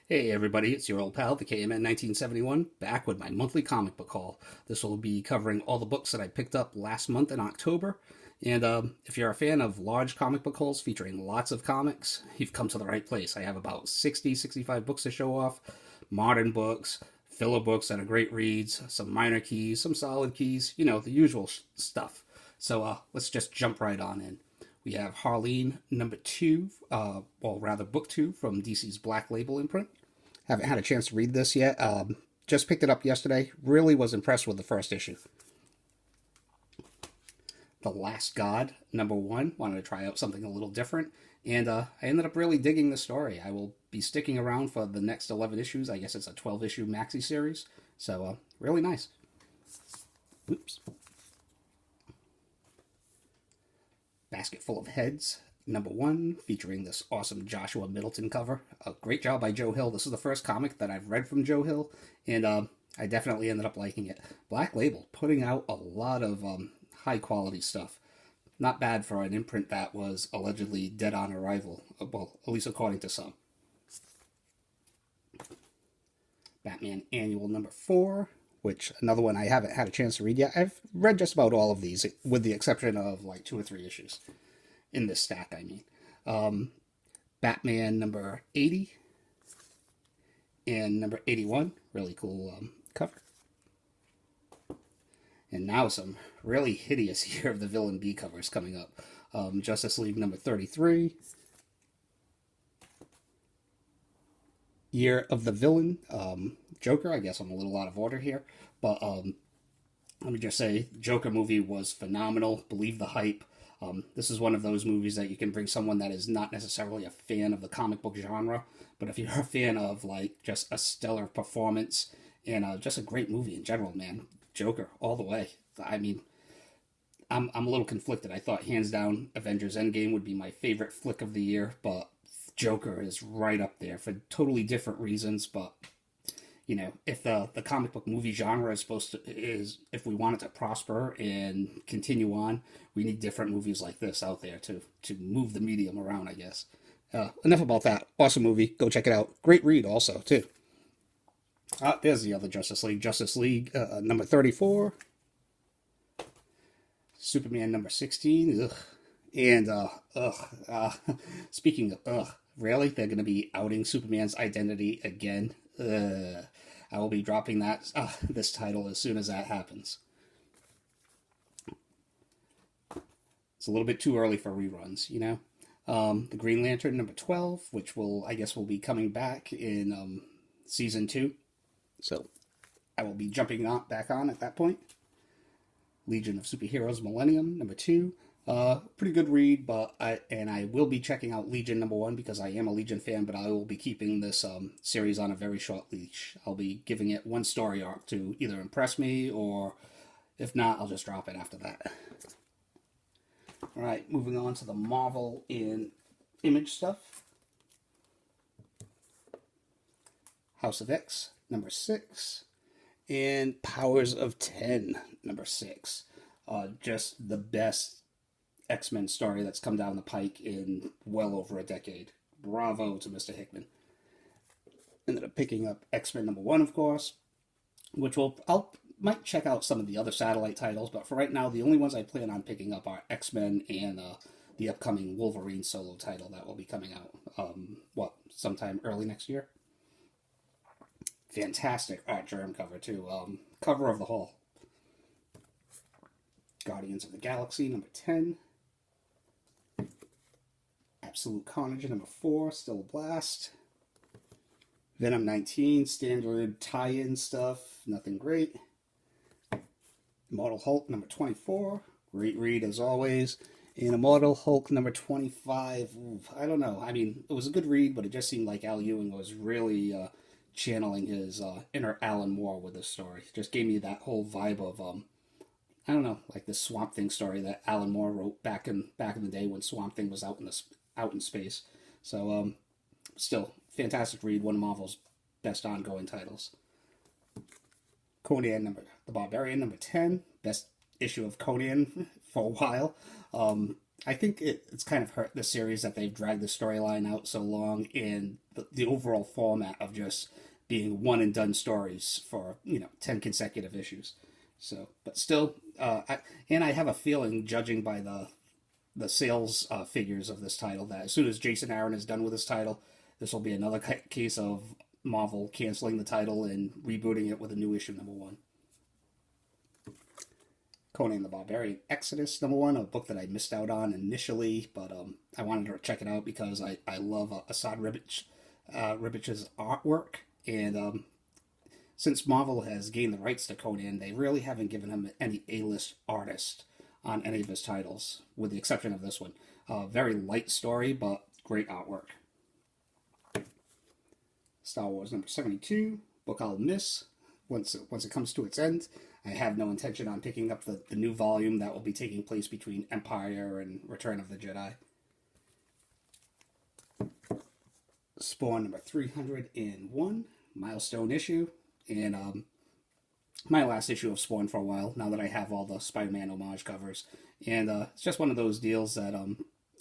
Hey everybody, it's your old pal, the KMN 1971, back with my monthly comic book haul. This will be covering all the books that I picked up last month in October. And if you're a fan of large comic book hauls featuring lots of comics, you've come to the right place. I have about 65 books to show off, modern books, filler books that are great reads, some minor keys, some solid keys, the usual stuff. So let's just jump right on in. We have Hauloween number two, book two from DC's Black Label imprint. Haven't had a chance to read this yet. Just picked it up yesterday. Really was impressed with the first issue. The Last God number one. Wanted to try out something a little different, and I ended up really digging the story. I will be sticking around for the next 11 issues. I guess it's a 12-issue maxi series, so really nice. Oops. Basket Full of Heads, number one, featuring this awesome Joshua Middleton cover. A great job by Joe Hill. This is the first comic that I've read from Joe Hill, and I definitely ended up liking it. Black Label, putting out a lot of high-quality stuff. Not bad for an imprint that was allegedly dead on arrival, well, at least according to some. Batman Annual number 4, which another one I haven't had a chance to read yet. I've read just about all of these, with the exception of like 2 or 3 issues in this stack, I mean. Batman number 80 and number 81, really cool cover. And now some really hideous Year of the Villain B covers coming up. Justice League number 33, Year of the Villain, Joker. I guess I'm a little out of order here, but let me just say, Joker movie was phenomenal. Believe the hype. This is one of those movies that you can bring someone that is not necessarily a fan of the comic book genre, but if you're a fan of like just a stellar performance and just a great movie in general, man, Joker all the way. I mean, I'm a little conflicted. I thought hands down Avengers Endgame would be my favorite flick of the year, but Joker is right up there for totally different reasons. But if the comic book movie genre if we want it to prosper and continue on, we need different movies like this out there to move the medium around, I guess. Enough about that. Awesome movie. Go check it out. Great read also too. There's the other Justice League. Justice League number 34. Superman number 16. Ugh. And speaking of really, they're going to be outing Superman's identity again. I will be dropping this title as soon as that happens. It's a little bit too early for reruns, The Green Lantern number 12, which will be coming back in season 2. So I will be jumping back on at that point. Legion of Superheroes Millennium number 2. Pretty good read, but I will be checking out Legion number 1 because I am a Legion fan, but I will be keeping this series on a very short leash. I'll be giving it one story arc to either impress me, or if not, I'll just drop it after that. Alright, moving on to the Marvel in Image stuff. House of X, number 6. And Powers of 10, number 6. Just the best X-Men story that's come down the pike in well over a decade. Bravo to Mr. Hickman. Ended up picking up X-Men number 1, of course, which might check out some of the other satellite titles, but for right now, the only ones I plan on picking up are X-Men and the upcoming Wolverine solo title that will be coming out, sometime early next year. Fantastic art germ cover, too. Cover of the Hall. Guardians of the Galaxy, number 10. Absolute Carnage, number 4. Still a blast. Venom 19, standard tie-in stuff. Nothing great. Immortal Hulk, number 24. Great read, as always. And Immortal Hulk, number 25. I don't know. I mean, it was a good read, but it just seemed like Al Ewing was really channeling his inner Alan Moore with this story. Just gave me that whole vibe of I don't know, like this Swamp Thing story that Alan Moore wrote back in the day when Swamp Thing was out in space. So still fantastic read, one of Marvel's best ongoing titles. Conan the Barbarian number 10, best issue of Conan for a while. I think it's kind of hurt the series that they've dragged the storyline out so long, and the overall format of just being one and done stories for 10 consecutive issues. So, but still, and I have a feeling, judging by the sales figures of this title, that as soon as Jason Aaron is done with his title, this will be another case of Marvel canceling the title and rebooting it with a new issue #1. Conan the Barbarian Exodus #1, a book that I missed out on initially, but I wanted to check it out because I love Assad Ribic's artwork, and since Marvel has gained the rights to Conan, they really haven't given him any A-list artist on any of his titles, with the exception of this one. Very light story, but great artwork. Star Wars #72, book I'll miss once it comes to its end. I have no intention on picking up the new volume that will be taking place between Empire and Return of the Jedi. Spawn #301, milestone issue, and my last issue of Spawn for a while, now that I have all the Spider-Man homage covers. And it's just one of those deals that, I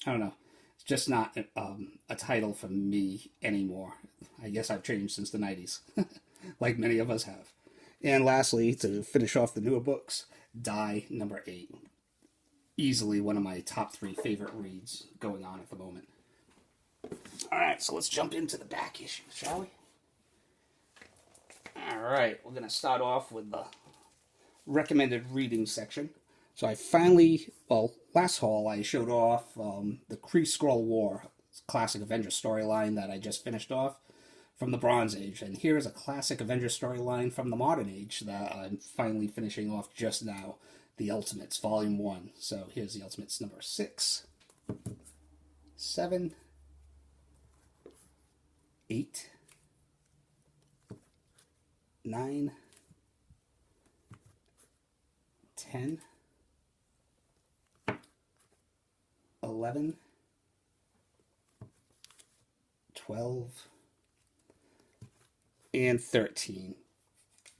don't know, it's just not a title for me anymore. I guess I've changed since the 90s, like many of us have. And lastly, to finish off the newer books, Die #8. Easily one of my top 3 favorite reads going on at the moment. Alright, so let's jump into the back issues, shall we? Alright, we're going to start off with the recommended reading section. So I finally, last haul I showed off the Kree-Skrull War, classic Avengers storyline that I just finished off from the Bronze Age. And here is a classic Avengers storyline from the Modern Age that I'm finally finishing off just now, The Ultimates, Volume 1. So here's The Ultimates #6, 7, 8, 9, 10, 11, 12, and 13.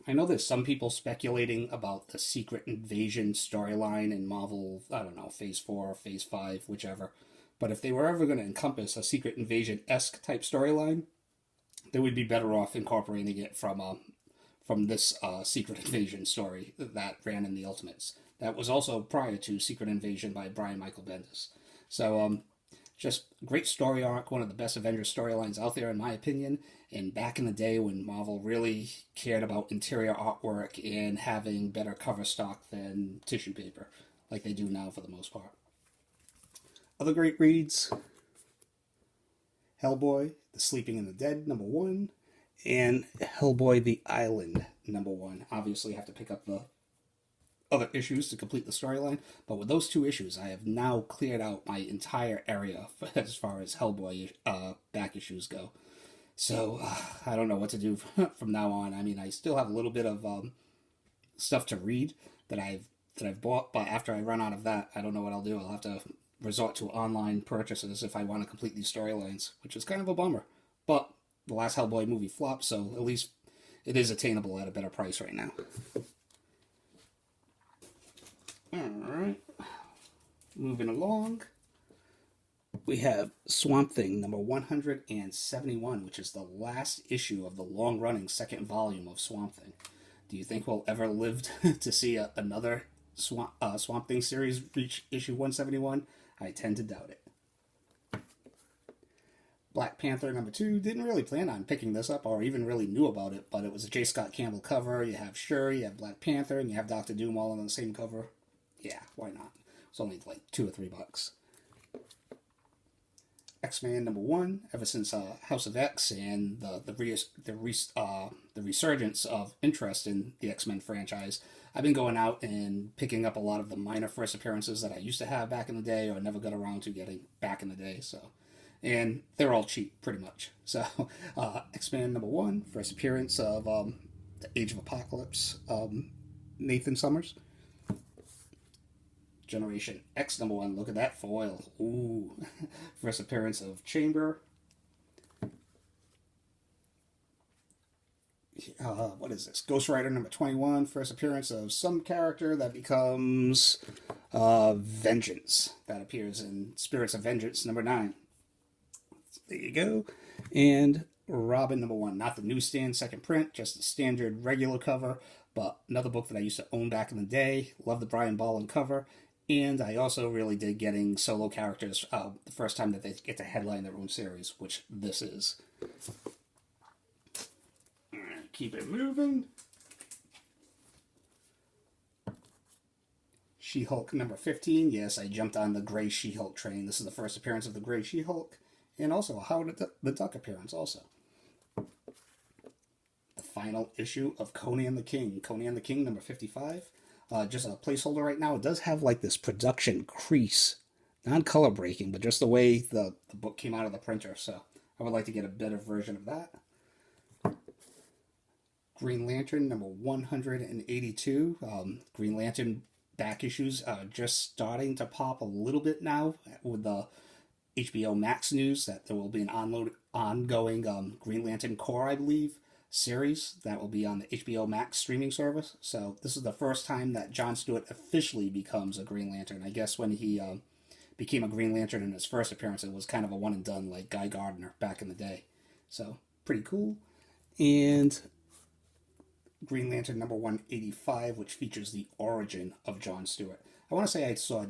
I know there's some people speculating about the Secret Invasion storyline in Marvel, I don't know, Phase 4, Phase 5, whichever. But if they were ever going to encompass a Secret Invasion-esque type storyline, they would be better off incorporating it from this Secret Invasion story that ran in the Ultimates. That was also prior to Secret Invasion by Brian Michael Bendis. So, just great story arc, one of the best Avengers storylines out there in my opinion, and back in the day when Marvel really cared about interior artwork and having better cover stock than tissue paper, like they do now for the most part. Other great reads, Hellboy, The Sleeping and the Dead, #1, and Hellboy, The Island, #1. Obviously, I have to pick up the other issues to complete the storyline, but with those 2 issues, I have now cleared out my entire area as far as Hellboy back issues go. So, I don't know what to do from now on. I mean, I still have a little bit of stuff to read that I've bought, but after I run out of that, I don't know what I'll do. I'll have to resort to online purchases if I want to complete these storylines, which is kind of a bummer. But the last Hellboy movie flopped, so at least it is attainable at a better price right now. Alright, moving along. We have Swamp Thing #171, which is the last issue of the long-running second volume of Swamp Thing. Do you think we'll ever live to see another Swamp Thing series reach issue 171? I tend to doubt it. Black Panther #2, didn't really plan on picking this up or even really knew about it, but it was a J. Scott Campbell cover. You have Shuri, you have Black Panther, and you have Doctor Doom all on the same cover. Yeah, why not? It's only like $2 or $3. X-Men #1, ever since House of X and the resurgence of interest in the X-Men franchise, I've been going out and picking up a lot of the minor first appearances that I used to have back in the day or never got around to getting back in the day. So, and they're all cheap, pretty much. So, X-Men #1, first appearance of the Age of Apocalypse, Nathan Summers. Generation X #1, look at that foil. Ooh, first appearance of Chamber. what is this? Ghost Rider number 21, first appearance of some character that becomes Vengeance. That appears in Spirits of Vengeance number 9. There you go. And Robin number 1, not the newsstand second print, just the standard regular cover, but another book that I used to own back in the day. Love the Brian Bolland cover. And I also really did getting solo characters the first time that they get to headline their own series, which this is. Keep it moving. She-Hulk number 15. Yes, I jumped on the Gray She-Hulk train. This is the first appearance of the Gray She-Hulk. And also a Howard the Duck appearance also. The final issue of Conan the King. Conan the King number 55. Just a placeholder right now. It does have like this production crease. Not color breaking, but just the way the book came out of the printer. So I would like to get a better version of that. Green Lantern number 182. Green Lantern back issues just starting to pop a little bit now with the HBO Max news that there will be an ongoing Green Lantern Corps, I believe, series that will be on the HBO Max streaming service. So this is the first time that John Stewart officially becomes a Green Lantern. I guess when he became a Green Lantern in his first appearance, it was kind of a one and done like Guy Gardner back in the day. So pretty cool. And Green Lantern number 185, which features the origin of John Stewart. I want to say I saw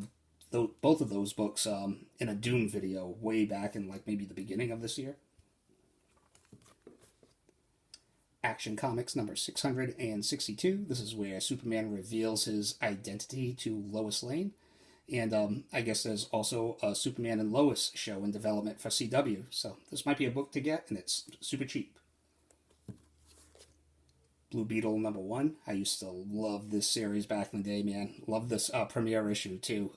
both of those books in a Doom video way back in like maybe the beginning of this year. Action Comics number 662. This is where Superman reveals his identity to Lois Lane. And I guess there's also a Superman and Lois show in development for CW. So this might be a book to get, and it's super cheap. Blue Beetle number 1. I used to love this series back in the day, man. Love this premiere issue, too.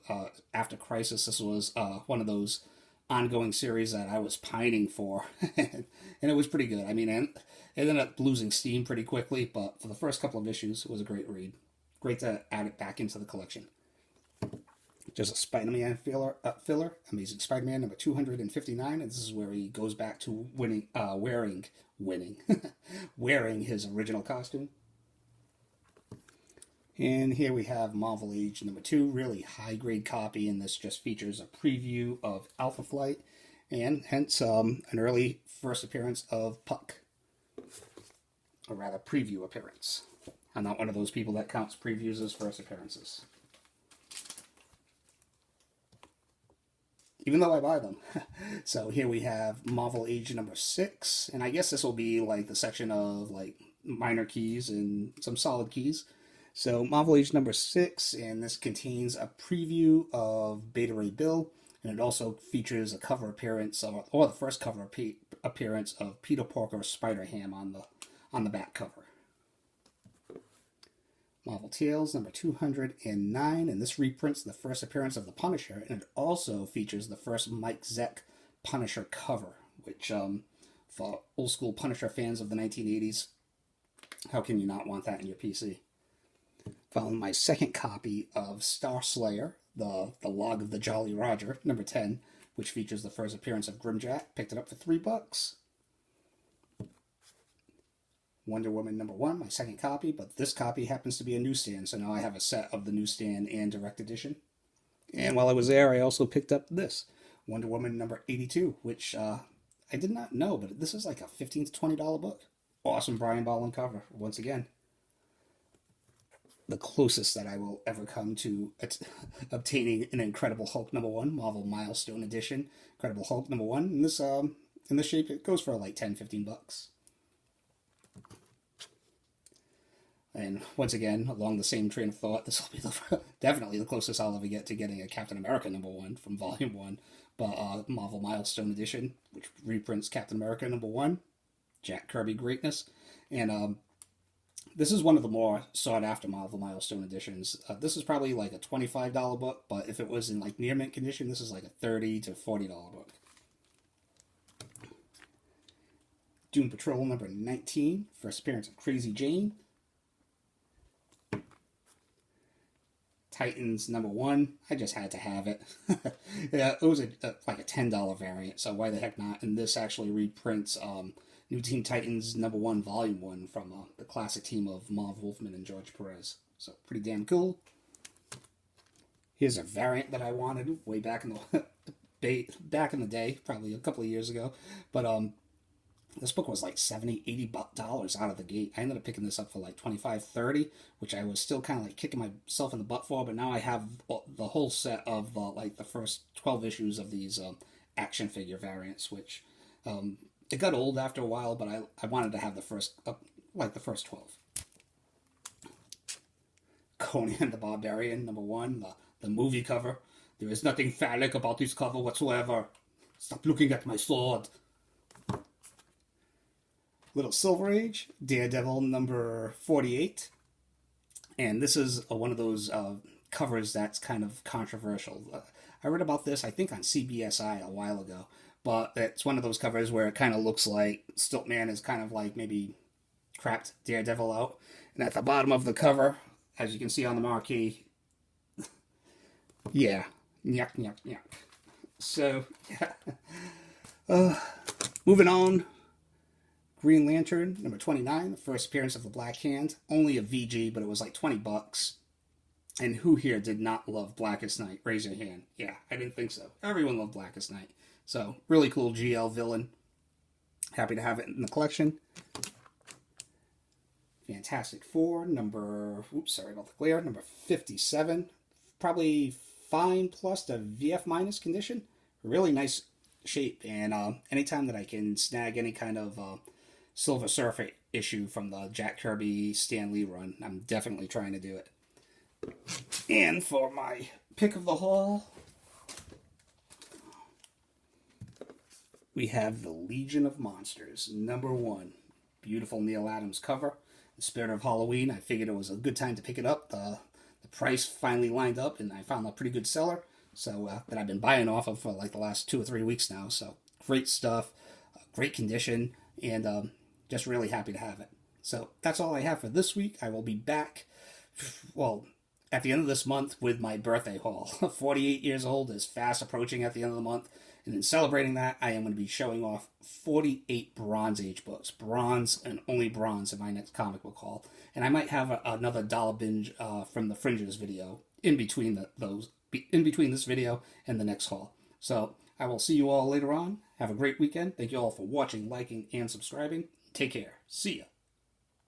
After Crisis, this was one of those ongoing series that I was pining for. And it was pretty good. I mean, it ended up losing steam pretty quickly, but for the first couple of issues, it was a great read. Great to add it back into the collection. Just a Spider-Man filler, Amazing Spider-Man number 259, and this is where he goes back to wearing his original costume. And here we have Marvel Age number 2, really high-grade copy, and this just features a preview of Alpha Flight, and hence an early first appearance of Puck. Or rather, preview appearance. I'm not one of those people that counts previews as first appearances. Even though I buy them. So here we have Marvel Age number 6, and I guess this will be like the section of like minor keys and some solid keys. So Marvel Age number 6, and this contains a preview of Beta Ray Bill, and it also features a cover appearance or the first cover appearance of Peter Parker Spider-Ham on the back cover. Marvel Tales number 209, and this reprints the first appearance of the Punisher, and it also features the first Mike Zeck Punisher cover, which for old school Punisher fans of the 1980s, how can you not want that in your PC? Found my second copy of Star Slayer, the Log of the Jolly Roger, number 10, which features the first appearance of Grimjack. Picked it up for $3. Wonder Woman number 1, my second copy, but this copy happens to be a newsstand, so now I have a set of the newsstand and direct edition. And while I was there, I also picked up this, Wonder Woman number 82, which I did not know, but this is like a $15 to $20 book. Awesome Brian Bolland cover, once again. The closest that I will ever come to obtaining an Incredible Hulk number 1, Marvel Milestone Edition, Incredible Hulk number 1. In this shape, it goes for like $10-15. And once again, along the same train of thought, this will be definitely the closest I'll ever get to getting a Captain America number 1 from Volume 1. But Marvel Milestone Edition, which reprints Captain America number 1, Jack Kirby greatness. And this is one of the more sought-after Marvel Milestone Editions. This is probably like a $25 book, but if it was in like near mint condition, this is like a $30 to $40 book. Doom Patrol number 19, first appearance of Crazy Jane. Titans number 1, I just had to have it. Yeah, it was like a $10 variant, so why the heck not? And this actually reprints New Teen Titans #1 Volume 1 from the classic team of Marv Wolfman and George Perez. So pretty damn cool. Here's a variant that I wanted way back in the back in the day, probably a couple of years ago. But this book was like $70-$80 out of the gate. I ended up picking this up for like $25-$30, which I was still kind of like kicking myself in the butt for. But now I have the whole set of like the first 12 issues of these action figure variants, which it got old after a while. But I wanted to have the first the first 12. Conan the Barbarian #1, the movie cover. There is nothing phallic about this cover whatsoever. Stop looking at my sword. Little Silver Age, Daredevil #48. And this is one of those covers that's kind of controversial. I read about this, I think, on CBSI a while ago. But it's one of those covers where it kind of looks like Stiltman is kind of like maybe crapped Daredevil out. And at the bottom of the cover, as you can see on the marquee, yeah, yuck, yuck, yuck. So, yeah. Moving on. Green Lantern #29, the first appearance of the Black Hand. Only a VG, but it was like $20. And who here did not love Blackest Night? Raise your hand. Yeah, I didn't think so. Everyone loved Blackest Night. So, really cool GL villain. Happy to have it in the collection. Fantastic Four, sorry about the glare, #57. Probably fine plus to VF minus condition. Really nice shape. And anytime that I can snag any kind of Silver Surfer issue from the Jack Kirby Stan Lee run, I'm definitely trying to do it. And for my pick of the haul, we have the Legion of Monsters #1. Beautiful Neil Adams cover. The spirit of Hauloween, I figured it was a good time to pick it up. The price finally lined up, and I found a pretty good seller. So that I've been buying off of for like the last 2 or 3 weeks now. So great stuff, great condition, and just really happy to have it. So that's all I have for this week. I will be back, well, at the end of this month with my birthday haul. 48 years old is fast approaching at the end of the month. And in celebrating that, I am going to be showing off 48 Bronze Age books. Bronze and only bronze in my next comic book haul. And I might have another dollar binge from the Fringes video in between this video and the next haul. So I will see you all later on. Have a great weekend. Thank you all for watching, liking, and subscribing. Take care. See ya.